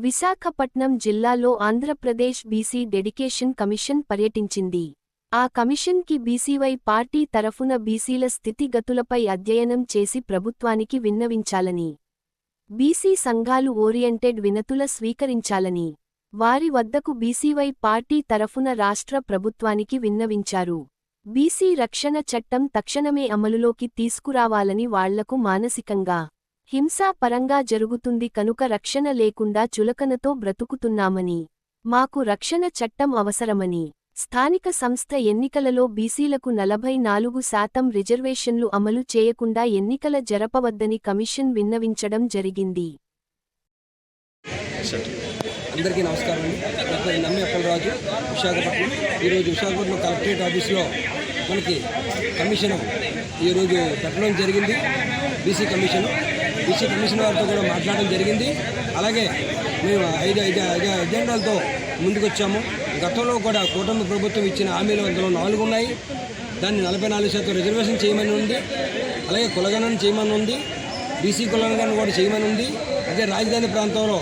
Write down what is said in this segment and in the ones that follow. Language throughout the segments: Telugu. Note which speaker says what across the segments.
Speaker 1: విశాఖపట్నం జిల్లాలో ఆంధ్రప్రదేశ్ బీసీ డెడికేషన్ కమిషన్ పర్యటించింది. ఆ కమిషన్కి బీసీవై పార్టీ తరఫున బీసీల స్థితిగతులపై అధ్యయనం చేసి ప్రభుత్వానికి విన్నవించాలని, బీసీ సంఘాలు ఓరియంటెడ్ వినతుల స్వీకరించాలని, వారి వద్దకు బీసీవై పార్టీ తరఫున రాష్ట్ర ప్రభుత్వానికి విన్నవించారు. బీసీ రక్షణ చట్టం తక్షణమే అమలులోకి తీసుకురావాలని వాళ్లకు మానసికంగా హింసాపరంగా జరుగుతుంది కనుక రక్షణ లేకుండా చులకనతో బ్రతుకుతున్నామని, మాకు రక్షణ చట్టం అవసరమని, స్థానిక సంస్థ ఎన్నికలలో బీసీలకు 44% రిజర్వేషన్లు అమలు చేయకుండా ఎన్నికల జరపవద్దని కమిషన్ విన్నవించడం జరిగింది.
Speaker 2: అందరికీ నమస్కారం అండి. నా పేరు నమ్మి అప్పలరాజు, విశాఖపట్నం. ఈరోజు విశాఖపట్నం కలెక్టరేట్ ఆఫీస్లో మనకి కమిషన్ ఈరోజు పెట్టడం జరిగింది. బీసీ కమిషన్ వారితో కూడా మాట్లాడడం జరిగింది. అలాగే మేము ఐదు ఎజెండాలతో ముందుకొచ్చాము. గతంలో కూడా కూటమి ప్రభుత్వం ఇచ్చిన హామీలు అందులో 4 ఉన్నాయి. దాన్ని 44% రిజర్వేషన్ చేయమని ఉంది. అలాగే కులగణన చేయమని ఉంది. బీసీ కులగణన కూడా చేయమని ఉంది. అదే రాజధాని ప్రాంతంలో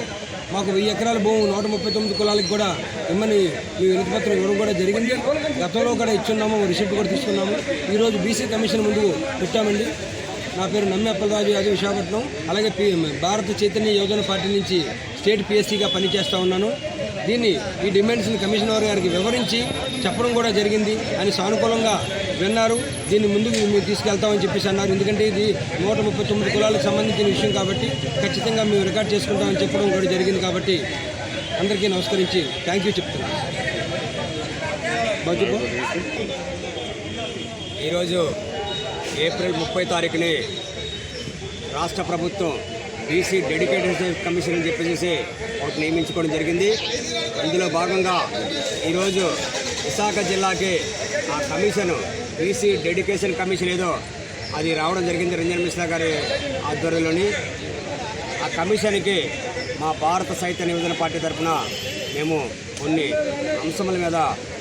Speaker 2: మాకు 1000 ఎకరాల భూమి 139 కులాలకు కూడా ఇమ్మని మీ వినతిపత్రం ఇవ్వడం కూడా జరిగింది. గతంలో కూడా ఇచ్చున్నాము, రిసిప్ట్ కూడా తీసుకున్నాము. ఈరోజు బీసీ కమిషన్ ముందుకు పెట్టామండి. నా పేరు నమ్మి అప్పలరాజు, అది విశాఖపట్నం. అలాగే భారత చైతన్య యోజన పార్టీ నుంచి స్టేట్ పిఎస్సీగా పనిచేస్తూ ఉన్నాను. ఈ డిమాండ్స్ని కమిషనర్ గారికి వివరించి చెప్పడం కూడా జరిగింది. ఆయన సానుకూలంగా విన్నారు. దీన్ని ముందుకు మేము తీసుకెళ్తామని చెప్పేసి అన్నారు. ఎందుకంటే ఇది 139 కులాలకు సంబంధించిన విషయం కాబట్టి ఖచ్చితంగా మేము రికార్డ్ చేసుకుంటామని చెప్పడం కూడా జరిగింది. కాబట్టి అందరికీ నమస్కరించి థ్యాంక్ యూ చెప్తున్నాను.
Speaker 3: ఈరోజు ఏప్రిల్ 30 తారీఖుని రాష్ట్ర ప్రభుత్వం బీసీ డెడికేటెడ్ కమిషన్ అని చెప్పేసి ఒకటి నియమించుకోవడం జరిగింది. ఇందులో భాగంగా ఈరోజు విశాఖ జిల్లాకి ఆ కమిషన్ బీసీ డెడికేషన్ కమిషన్ ఏదో అది రావడం జరిగింది. రంజన్ మిశ్రా గారి ఆధ్వర్యంలోని ఆ కమిషన్కి మా భారత చైతన్య యోజన పార్టీ తరఫున మేము కొన్ని అంశముల మీద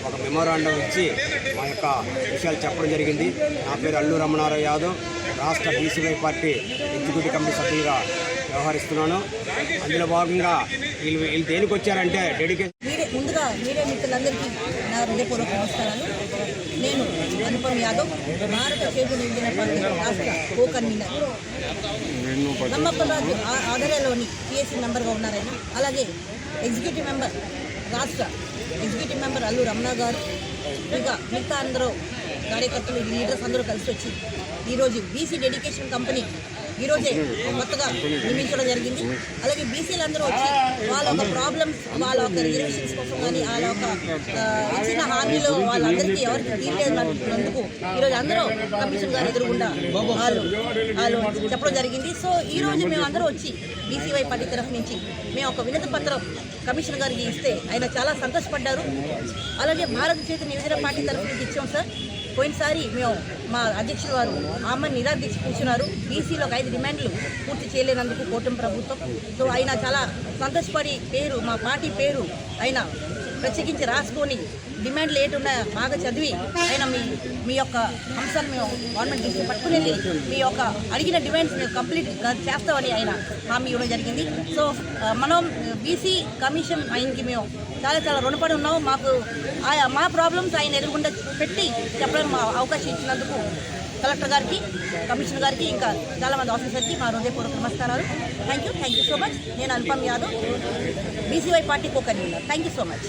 Speaker 3: ఒక మెమోరాండం ఇచ్చి మా యొక్క విషయాలు చెప్పడం జరిగింది. నా పేరు అల్లు రమణారావు యాదవ్, రాష్ట్ర బీసీవై పార్టీ ఎగ్జిక్యూటివ్ కమిటీ సభ్యులుగా వ్యవహరిస్తున్నాను. అందులో భాగంగా వీళ్ళు దేనికి వచ్చారంటే డెడికేషన్.
Speaker 4: ముందుగా మీడియా మిత్రులందరికీ నా హృదయపూర్వక నమస్కారాలు. నేను అనుపమ్ యాదవ్, భారత చైతన్య యోజన పార్టీ రాష్ట్ర కో కన్వీనర్. నమ్మప్పలరాజు ఆధారాలోని పిఎస్సీ మెంబర్గా ఉన్నారాయన. అలాగే ఎగ్జిక్యూటివ్ మెంబర్, రాష్ట్ర ఎగ్జిక్యూటివ్ మెంబర్ అల్లు రమణ గారు, ఇంకా మిగతా అందరూ కార్యకర్తలు, లీడర్స్ అందరూ కలిసి వచ్చి ఈరోజు బీసీ డెడికేషన్ కంపెనీ ఈరోజే కొత్తగా నిర్మించడం జరిగింది. అలాగే బీసీలు అందరూ వచ్చి వాళ్ళ ఒక ప్రాబ్లమ్స్, వాళ్ళ ఒక రిజర్వేషన్స్ కోసం కానీ వాళ్ళ ఒక ఇచ్చిన హామీలో వాళ్ళందరికీ ఎవరికి తీర్లేనందుకు ఈరోజు అందరూ కమిషన్ గారు ఎదురుగుండా వాళ్ళు చెప్పడం జరిగింది. సో ఈరోజు మేము అందరూ వచ్చి బీసీవై పార్టీ తరఫు నుంచి మేము ఒక వినతి పత్రం కమిషన్ గారికి ఇస్తే ఆయన చాలా సంతోషపడ్డారు. అలాగే భారత చైతన్య యోజన పార్టీ తరఫు నుంచి ఇచ్చాం సార్. పోయినసారి మేము మా అధ్యక్షులు వారు ఆమె నిరాదీక్ష కూర్చున్నారు. బీసీలో 5 డిమాండ్లు పూర్తి చేయలేనందుకు కూటమి ప్రభుత్వం. సో ఆయన చాలా సంతోషపడి మా పార్టీ పేరు ఆయన ప్రత్యేకించి రాసుకొని డిమాండ్లు ఏటున్నాయో బాగా చదివి ఆయన మీ యొక్క అంశాలు మేము గవర్నమెంట్ దృష్టి పట్టుకుని మీ యొక్క అడిగిన డిమాండ్స్ మేము కంప్లీట్ చేస్తామని ఆయన హామీ ఇవ్వడం జరిగింది. సో మనం బీసీ కమిషన్ ఆయనకి మేము చాలా రుణపడి ఉన్నాము. మా ప్రాబ్లమ్స్ ఆయన ఎదురుగుండా పెట్టి చెప్పడానికి మా అవకాశం ఇచ్చినందుకు కలెక్టర్ గారికి, కమిషనర్ గారికి, ఇంకా చాలామంది ఆఫీసర్కి మా హృదయపూర్వక నమస్కారాలు. Thank you so much. నేను Anupam Yadav, BCY party co convener. Thank you so much.